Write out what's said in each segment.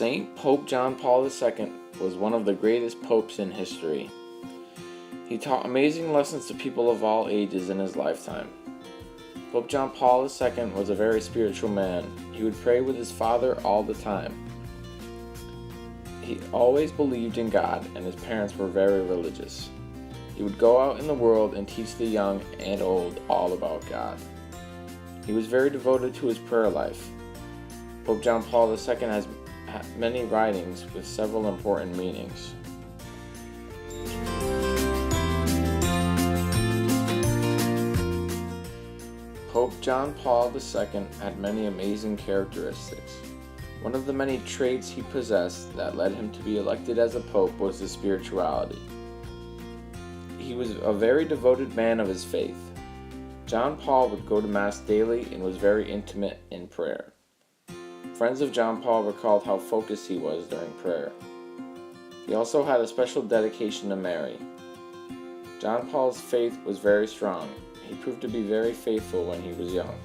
Saint Pope John Paul II was one of the greatest popes in history. He taught amazing lessons to people of all ages in his lifetime. Pope John Paul II was a very spiritual man. He would pray with his father all the time. He always believed in God, and his parents were very religious. He would go out in the world and teach the young and old all about God. He was very devoted to his prayer life. Pope John Paul II has many writings with several important meanings. Pope John Paul II had many amazing characteristics. One of the many traits he possessed that led him to be elected as a pope was his spirituality. He was a very devoted man of his faith. John Paul would go to Mass daily and was very intimate in prayer. Friends of John Paul recalled how focused he was during prayer. He also had a special dedication to Mary. John Paul's faith was very strong. He proved to be very faithful when he was young.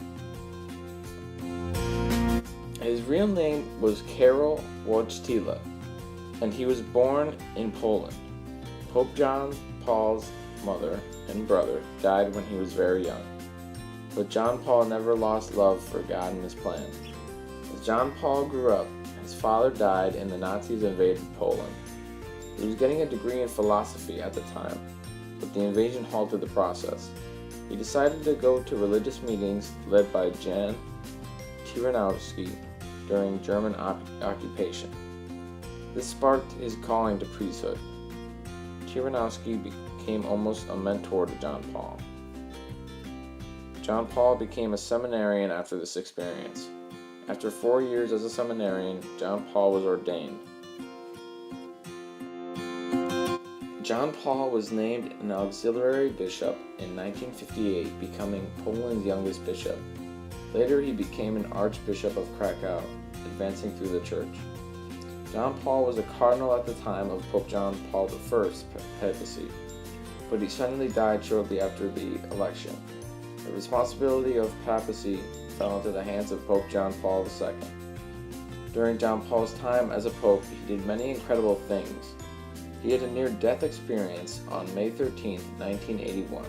His real name was Karol Wojtyla, and he was born in Poland. Pope John Paul's mother and brother died when he was very young, but John Paul never lost love for God and his plan. As John Paul grew up, his father died and the Nazis invaded Poland. He was getting a degree in philosophy at the time, but the invasion halted the process. He decided to go to religious meetings led by Jan Tyranowski during German occupation. This sparked his calling to priesthood. Tyranowski became almost a mentor to John Paul. John Paul became a seminarian after this experience. After 4 years as a seminarian, John Paul was ordained. John Paul was named an auxiliary bishop in 1958, becoming Poland's youngest bishop. Later he became an archbishop of Krakow, advancing through the church. John Paul was a cardinal at the time of Pope John Paul I's papacy, but he suddenly died shortly after the election. The responsibility of papacy fell into the hands of Pope John Paul II. During John Paul's time as a pope, he did many incredible things. He had a near-death experience on May 13, 1981.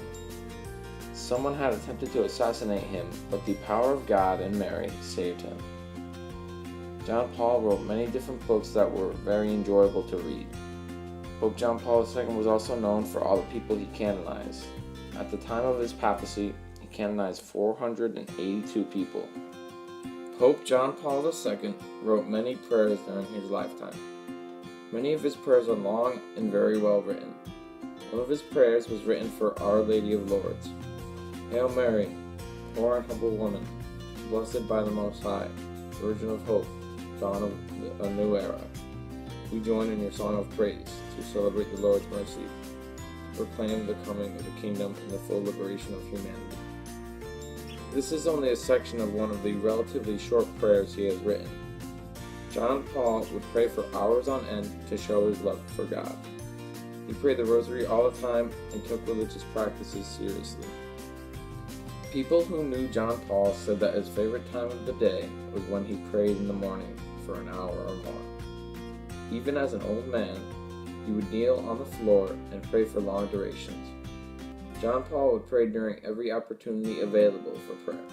Someone had attempted to assassinate him, but the power of God and Mary saved him. John Paul wrote many different books that were very enjoyable to read. Pope John Paul II was also known for all the people he canonized. At the time of his papacy, he canonized 482 people. Pope John Paul II wrote many prayers during his lifetime. Many of his prayers are long and very well written. One of his prayers was written for Our Lady of Lourdes. Hail Mary, poor and humble woman, blessed by the Most High, Virgin of Hope, dawn of a new era. We join in your song of praise to celebrate the Lord's mercy, to proclaim the coming of the kingdom and the full liberation of humanity. This is only a section of one of the relatively short prayers he has written. John Paul would pray for hours on end to show his love for God. He prayed the rosary all the time and took religious practices seriously. People who knew John Paul said that his favorite time of the day was when he prayed in the morning for an hour or more. Even as an old man, he would kneel on the floor and pray for long durations. John Paul would pray during every opportunity available for prayer.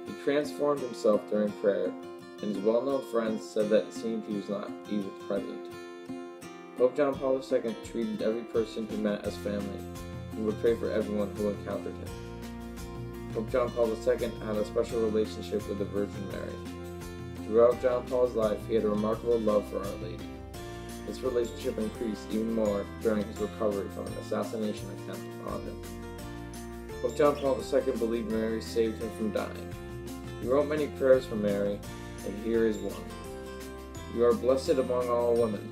He transformed himself during prayer, and his well-known friends said that it seemed he was not even present. Pope John Paul II treated every person he met as family and would pray for everyone who encountered him. Pope John Paul II had a special relationship with the Virgin Mary. Throughout John Paul's life, he had a remarkable love for Our Lady. This relationship increased even more during his recovery from an assassination attempt on him. Pope John Paul II believed Mary saved him from dying. He wrote many prayers for Mary, and here is one. You are blessed among all women.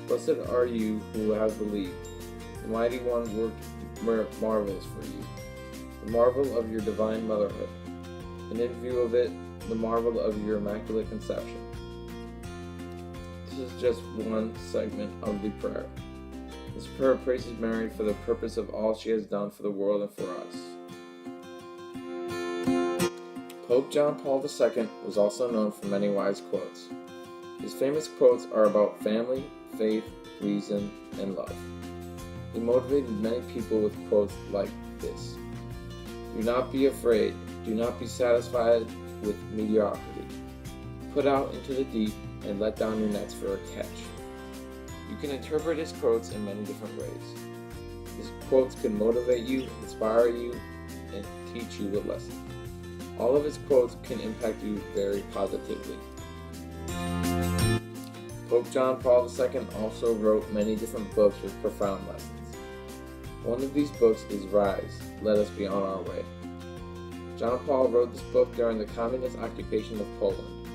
Blessed are you who have believed. The Mighty One worked marvels for you. The marvel of your divine motherhood, and in view of it, the marvel of your immaculate conception. This is just one segment of the prayer. This prayer praises Mary for the purpose of all she has done for the world and for us. Pope John Paul II was also known for many wise quotes. His famous quotes are about family, faith, reason, and love. He motivated many people with quotes like this: "Do not be afraid. Do not be satisfied with mediocrity. Put out into the deep and let down your nets for a catch." You can interpret his quotes in many different ways. His quotes can motivate you, inspire you, and teach you a lesson. All of his quotes can impact you very positively. Pope John Paul II also wrote many different books with profound lessons. One of these books is Rise, Let Us Be On Our Way. John Paul wrote this book during the communist occupation of Poland.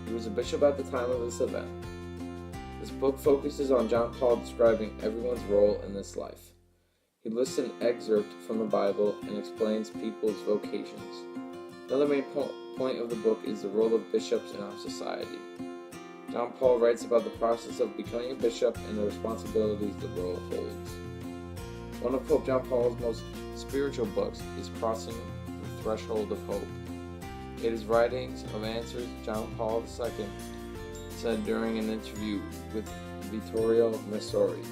He was a bishop at the time of this event. This book focuses on John Paul describing everyone's role in this life. He lists an excerpt from the Bible and explains people's vocations. Another main point of the book is the role of bishops in our society. John Paul writes about the process of becoming a bishop and the responsibilities the role holds. One of Pope John Paul's most spiritual books is Crossing the Threshold of Hope. In his writings of answers, John Paul II said during an interview with Vittorio Messori,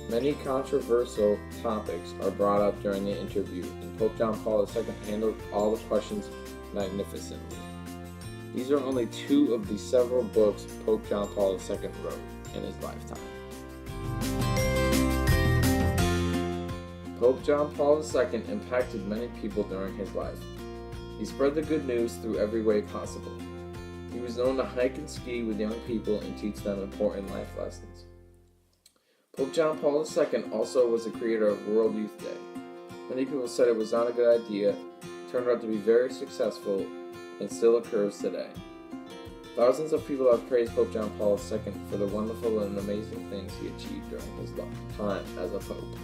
"Many controversial topics are brought up during the interview, and Pope John Paul II handled all the questions magnificently." These are only two of the several books Pope John Paul II wrote in his lifetime. Pope John Paul II impacted many people during his life. He spread the good news through every way possible. He was known to hike and ski with young people and teach them important life lessons. Pope John Paul II also was the creator of World Youth Day. Many people said it was not a good idea, turned out to be very successful, and still occurs today. Thousands of people have praised Pope John Paul II for the wonderful and amazing things he achieved during his time as a pope.